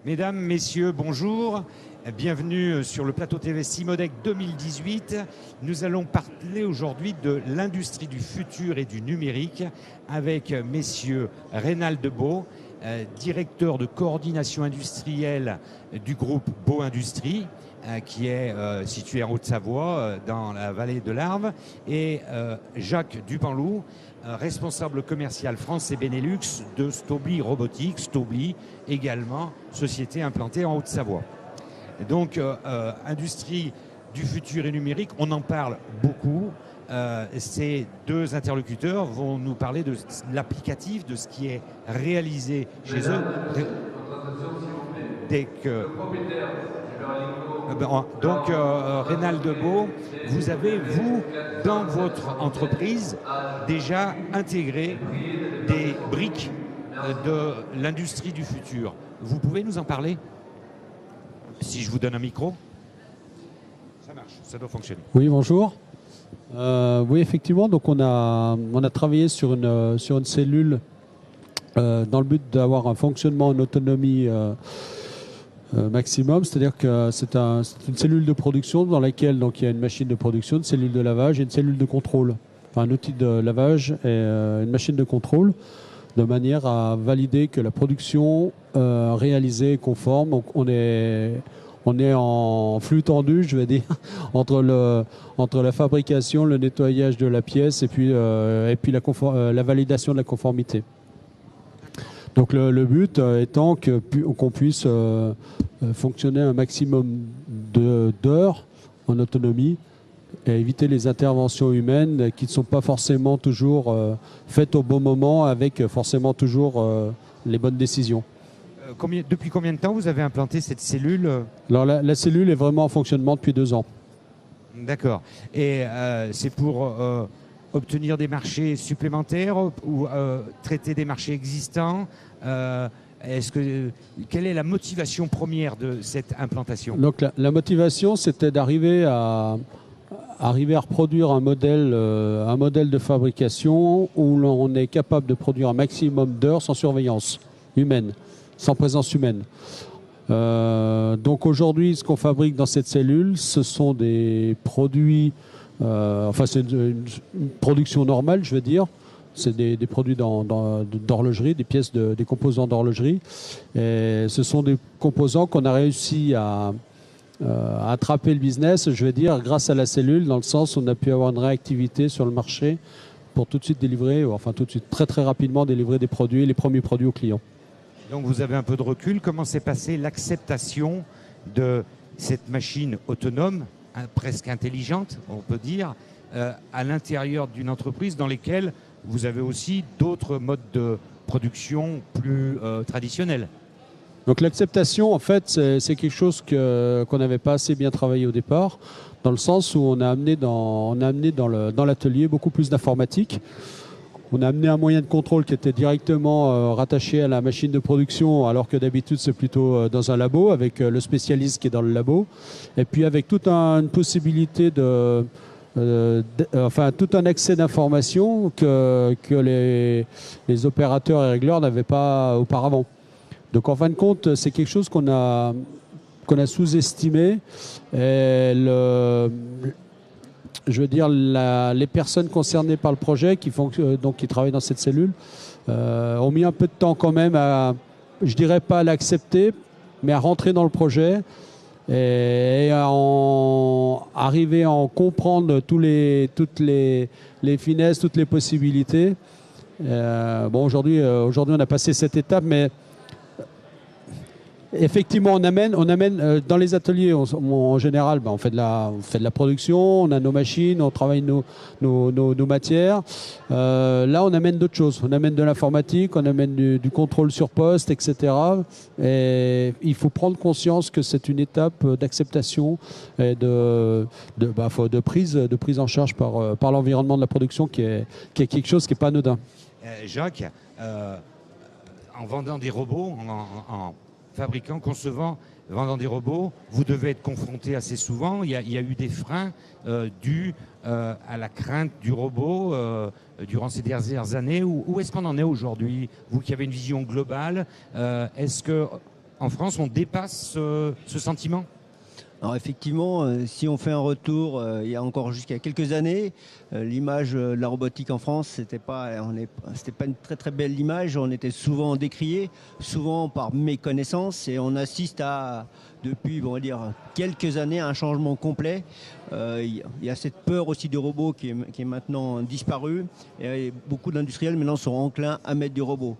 Mesdames, Messieurs, bonjour. Bienvenue sur le plateau TV Cimodec 2018. Nous allons parler aujourd'hui de l'industrie du futur et du numérique avec messieurs Reynald Debeau, directeur de coordination industrielle du groupe Beau Industrie, qui est situé en Haute-Savoie, dans la vallée de l'Arve, et Jacques Dupanloup, responsable commercial France et Benelux de Stobli Robotics, Stobli également, société implantée en Haute-Savoie. Donc, industrie du futur et numérique, on en parle beaucoup. Ces deux interlocuteurs vont nous parler de l'applicatif, de ce qui est réalisé chez eux. Dès que... Donc, Reynald Debeau, vous avez, vous, dans votre entreprise, déjà intégré des briques de l'industrie du futur. Vous pouvez nous en parler? Si je vous donne un micro? Ça marche, ça doit fonctionner. Oui, bonjour. Oui, effectivement, donc on a travaillé sur une cellule dans le but d'avoir un fonctionnement en autonomie maximum, c'est-à-dire que c'est une cellule de production dans laquelle donc, il y a une machine de production, une cellule de lavage et une cellule de contrôle. Enfin, un outil de lavage et une machine de contrôle, de manière à valider que la production réalisée est conforme. Donc on est en flux tendu, je vais dire, entre la fabrication, le nettoyage de la pièce et puis la validation de la conformité. Donc le but étant qu'on puisse fonctionner un maximum d'heures en autonomie et éviter les interventions humaines qui ne sont pas forcément toujours faites au bon moment avec forcément toujours les bonnes décisions. Depuis combien de temps vous avez implanté cette cellule? Alors la cellule est vraiment en fonctionnement depuis 2 ans. D'accord. Et c'est pour obtenir des marchés supplémentaires ou traiter des marchés existants? Quelle est la motivation première de cette implantation? Donc la motivation, c'était d'arriver à reproduire un modèle de fabrication où l'on est capable de produire un maximum d'heures sans surveillance humaine, sans présence humaine. Donc aujourd'hui, ce qu'on fabrique dans cette cellule, ce sont des produits, c'est une production normale, je veux dire. C'est des produits d'horlogerie, des pièces, des composants d'horlogerie. Et ce sont des composants qu'on a réussi à attraper le business, je veux dire, grâce à la cellule, dans le sens où on a pu avoir une réactivité sur le marché pour tout de suite délivrer, tout de suite, très très rapidement délivrer des produits, les premiers produits aux clients. Donc vous avez un peu de recul. Comment s'est passée l'acceptation de cette machine autonome, presque intelligente, on peut dire, à l'intérieur d'une entreprise dans lesquelles vous avez aussi d'autres modes de production plus traditionnels? Donc l'acceptation, en fait, c'est quelque chose qu'on n'avait pas assez bien travaillé au départ, dans le sens où on a amené dans l'atelier beaucoup plus d'informatique. On a amené un moyen de contrôle qui était directement rattaché à la machine de production, alors que d'habitude c'est plutôt dans un labo, avec le spécialiste qui est dans le labo. Et puis avec toute une possibilité tout un accès d'informations que les opérateurs et régleurs n'avaient pas auparavant. Donc en fin de compte, c'est quelque chose qu'on a sous-estimé. Et les personnes concernées par le projet qui travaillent dans cette cellule ont mis un peu de temps quand même je dirais pas à l'accepter, mais à rentrer dans le projet et à arriver à en comprendre toutes les finesses, toutes les possibilités. Aujourd'hui, on a passé cette étape, mais effectivement, on amène dans les ateliers, en général, on fait de la production, on a nos machines, on travaille nos matières. Là, on amène d'autres choses. On amène de l'informatique, on amène du contrôle sur poste, etc. Et il faut prendre conscience que c'est une étape d'acceptation et de prise en charge par l'environnement de la production qui est quelque chose qui n'est pas anodin. Jacques, en vendant des robots, en fabricant, concevant, vendant des robots, vous devez être confronté assez souvent. Il y a eu des freins dus à la crainte du robot durant ces dernières années. Où est-ce qu'on en est aujourd'hui? Vous qui avez une vision globale, est-ce que en France, on dépasse ce sentiment? Alors effectivement, si on fait un retour, il y a encore jusqu'à quelques années, l'image de la robotique en France, c'était pas une très très belle image. On était souvent décrié, souvent par méconnaissance, et on assiste à, depuis, on va dire, quelques années, à un changement complet. Il y a cette peur aussi du robot qui est maintenant disparue, et beaucoup d'industriels maintenant sont enclins à mettre du robot.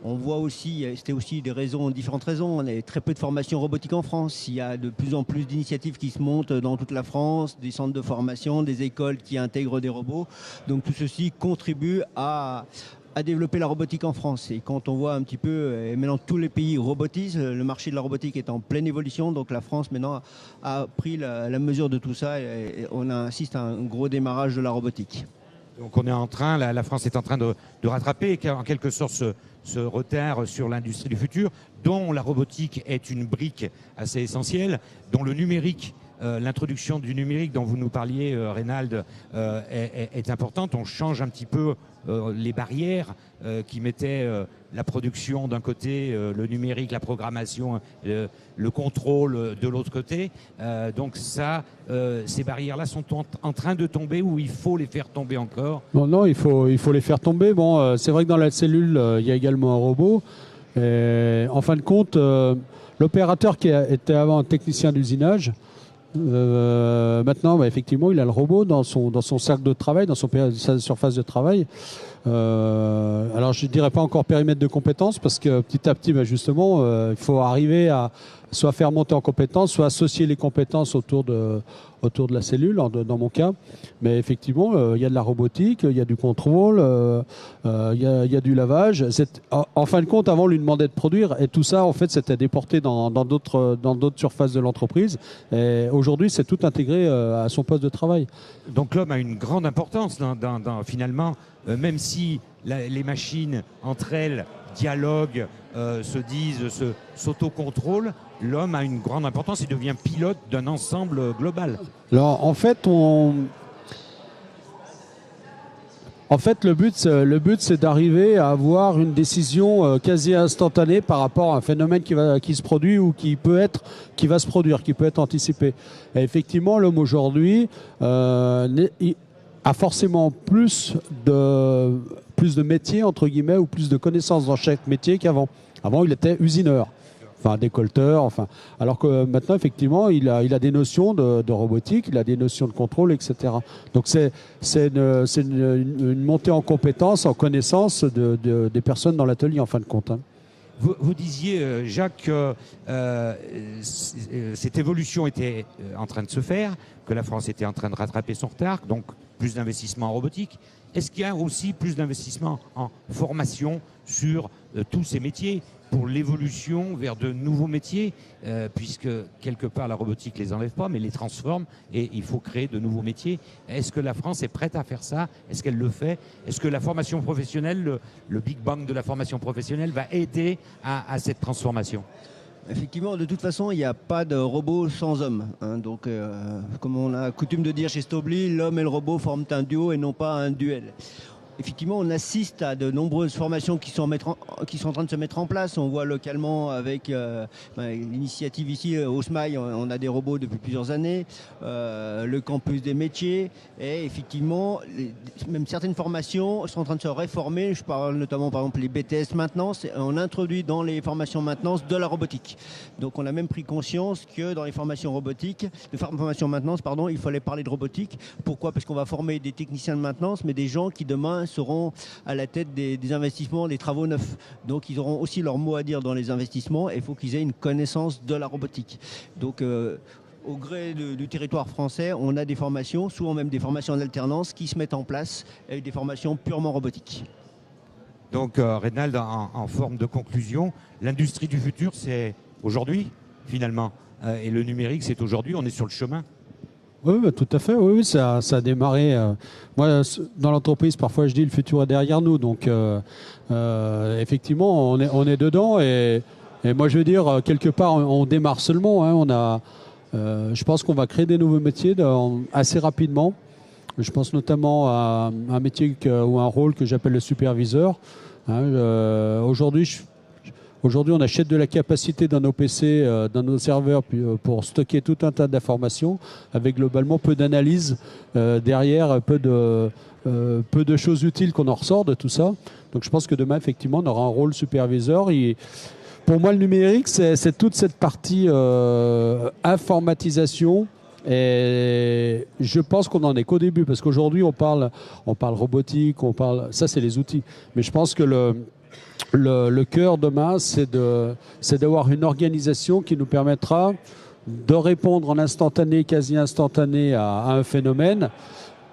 On voit aussi, c'était aussi différentes raisons. On a très peu de formation robotique en France. Il y a de plus en plus d'initiatives qui se montent dans toute la France, des centres de formation, des écoles qui intègrent des robots. Donc tout ceci contribue à développer la robotique en France. Et quand on voit un petit peu, et maintenant tous les pays robotisent, le marché de la robotique est en pleine évolution. Donc la France maintenant a pris la mesure de tout ça et on assiste à un gros démarrage de la robotique. Donc on est en train, la France est en train de rattraper en quelque sorte ce retard sur l'industrie du futur, dont la robotique est une brique assez essentielle, dont le numérique, l'introduction du numérique dont vous nous parliez, Reynald, est importante. On change un petit peu les barrières qui mettaient la production d'un côté, le numérique, la programmation, le contrôle de l'autre côté. Donc ça, ces barrières-là sont en train de tomber ou il faut les faire tomber encore? Non, il faut les faire tomber. Bon, c'est vrai que dans la cellule, il y a également un robot. Et, en fin de compte, l'opérateur qui était avant un technicien d'usinage, maintenant, effectivement, il a le robot dans son cercle de travail, dans sa surface de travail. Alors, je ne dirais pas encore périmètre de compétences, parce que petit à petit, justement, il faut arriver à soit faire monter en compétences, soit associer les compétences autour de la cellule, dans mon cas. Mais effectivement, il y a de la robotique, il y a du contrôle, il y a du lavage. En fin de compte, avant, on lui demandait de produire, et tout ça, en fait, c'était déporté dans d'autres surfaces de l'entreprise. Et aujourd'hui, c'est tout intégré à son poste de travail. Donc l'homme a une grande importance finalement, même si les machines entre elles dialoguent, se disent, s'autocontrôlent, l'homme a une grande importance et devient pilote d'un ensemble global. Alors en fait, le but, c'est d'arriver à avoir une décision quasi instantanée par rapport à un phénomène qui se produit ou qui va se produire, qui peut être anticipé. Et effectivement, l'homme aujourd'hui a forcément plus de métiers, entre guillemets, ou plus de connaissances dans chaque métier qu'avant. Avant, il était usineur. Enfin, décolteur, alors que maintenant, effectivement, il a des notions de robotique, il a des notions de contrôle, etc. Donc, c'est une montée en compétences, en connaissances des personnes dans l'atelier, en fin de compte. Hein. Vous disiez, Jacques, que cette évolution était en train de se faire, que la France était en train de rattraper son retard, donc plus d'investissement en robotique. Est-ce qu'il y a aussi plus d'investissement en formation sur tous ces métiers pour l'évolution vers de nouveaux métiers, puisque quelque part la robotique ne les enlève pas, mais les transforme et il faut créer de nouveaux métiers. Est-ce que la France est prête à faire ça? Est-ce qu'elle le fait? Est-ce que la formation professionnelle, le Big Bang de la formation professionnelle va aider à cette transformation? Effectivement, de toute façon, il n'y a pas de robot sans homme. Hein. Donc, comme on a coutume de dire chez Stobli, l'homme et le robot forment un duo et non pas un duel. Effectivement, on assiste à de nombreuses formations qui sont en train de se mettre en place. On voit localement avec l'initiative ici au SMAI, on a des robots depuis plusieurs années, le campus des métiers. Et effectivement, même certaines formations sont en train de se réformer. Je parle notamment par exemple les BTS maintenance. On introduit dans les formations maintenance de la robotique. Donc on a même pris conscience que dans les formations maintenance, il fallait parler de robotique. Pourquoi? Parce qu'on va former des techniciens de maintenance, mais des gens qui demain seront à la tête des investissements, des travaux neufs. Donc ils auront aussi leur mot à dire dans les investissements et il faut qu'ils aient une connaissance de la robotique. Donc au gré du territoire français, on a des formations, souvent même des formations en alternance qui se mettent en place avec des formations purement robotiques. Donc Reynald, en forme de conclusion, l'industrie du futur, c'est aujourd'hui finalement. Et le numérique, c'est aujourd'hui, on est sur le chemin. Oui, tout à fait. Oui, ça a démarré. Moi, dans l'entreprise, parfois, je dis le futur est derrière nous. Donc, effectivement, on est dedans. Et moi, je veux dire, quelque part, on démarre seulement. Hein. Je pense qu'on va créer des nouveaux métiers assez rapidement. Je pense notamment à un métier ou un rôle que j'appelle le superviseur. Hein, aujourd'hui, Aujourd'hui, on achète de la capacité dans nos PC, dans nos serveurs pour stocker tout un tas d'informations, avec globalement peu d'analyse derrière, peu de choses utiles qu'on en ressort de tout ça. Donc je pense que demain, effectivement, on aura un rôle superviseur. Et pour moi, le numérique, c'est toute cette partie informatisation. Et je pense qu'on n'en est qu'au début, parce qu'aujourd'hui, on parle robotique, ça c'est les outils. Mais je pense que le cœur demain, c'est d'avoir une organisation qui nous permettra de répondre en instantané, quasi instantané à un phénomène,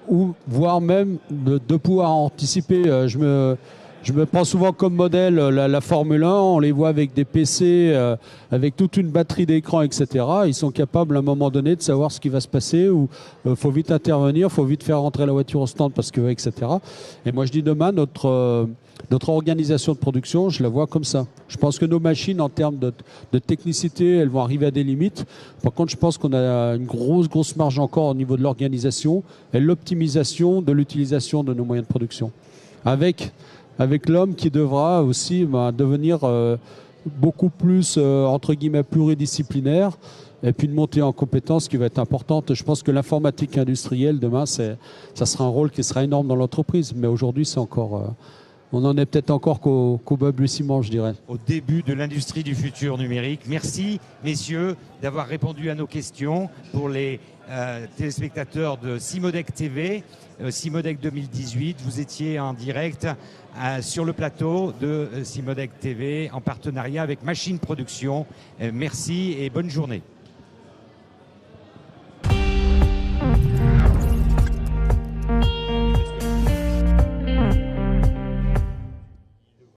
ou voire même de pouvoir anticiper. Je me prends souvent comme modèle la Formule 1, on les voit avec des PC, avec toute une batterie d'écran, etc. Ils sont capables à un moment donné de savoir ce qui va se passer, ou faut vite intervenir, faut vite faire rentrer la voiture au stand, parce que, etc. Et moi je dis demain, notre organisation de production, je la vois comme ça. Je pense que nos machines, en termes de technicité, elles vont arriver à des limites. Par contre, je pense qu'on a une grosse marge encore au niveau de l'organisation et l'optimisation de l'utilisation de nos moyens de production. Avec l'homme qui devra aussi devenir beaucoup plus, entre guillemets, pluridisciplinaire, et puis une montée en compétences qui va être importante. Je pense que l'informatique industrielle, demain, ça sera un rôle qui sera énorme dans l'entreprise. Mais aujourd'hui, c'est encore... on en est peut-être encore qu'au balbutiement, je dirais. Au début de l'industrie du futur numérique. Merci, messieurs, d'avoir répondu à nos questions. Pour les téléspectateurs de Cimodec TV, Cimodec 2018, vous étiez en direct sur le plateau de Cimodec TV en partenariat avec Machine Production. Merci et bonne journée.